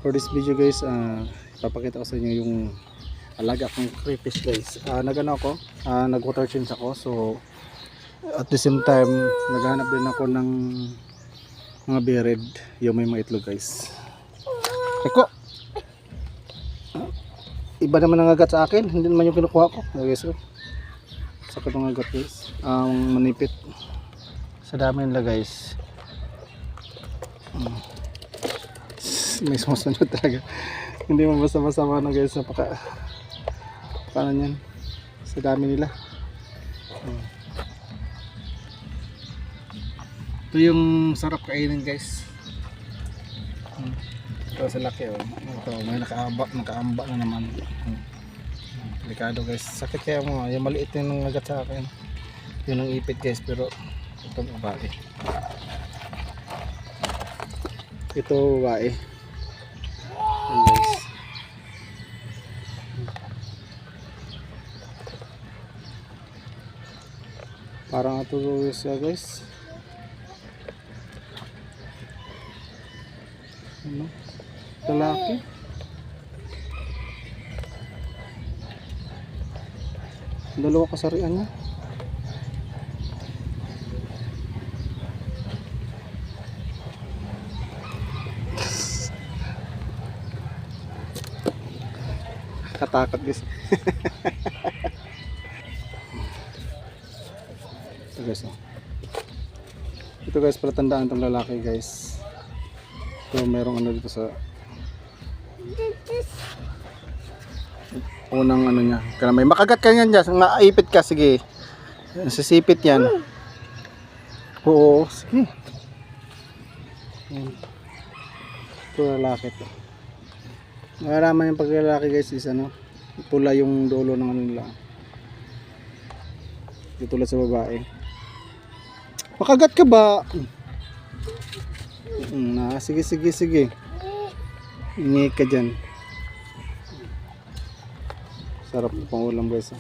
For this video guys, papakita ko sa inyo yung alaga kong crayfish guys. Nagano ako, nag water change ako. So at the same time naghahanap din ako ng mga bered, yung may mga itlog guys. Eko, iba naman ang agat sa akin, hindi naman yung kinukuha ko guys. Sakit ng agat guys, manipit sa dami nila guys. May sumusunod talaga, hindi mo basta-basta na guys. Paano yan sa dami nila. Ito yung sarap kainin guys. Ito sa laki oh. Ito may nakaamba na naman. Delikado guys. Sakit kaya mo. Yung maliit yung agat sa akin. Yun ang ipit guys. Pero ito babae. Ito babae. Ayan guys. Parang ito guys. Ano? Lalaki. Dalawa kasarian niya. Katakot guys. Ito guys oh. Ito guys, palatandaan itong lalaki guys. So merong ano dito sa unang ano niya. Kaya may makagat ka niyan dyan, maipit ka, sige. Sisipit yan. Oo, sige. Ito lalaki to. Naraman yung paglalaki guys is ano, pula yung dulo ng ano nila. Ito tulad sa babae. Makagat ka ba? Sige. Ingi ka dyan. Sarap pang ulam guys.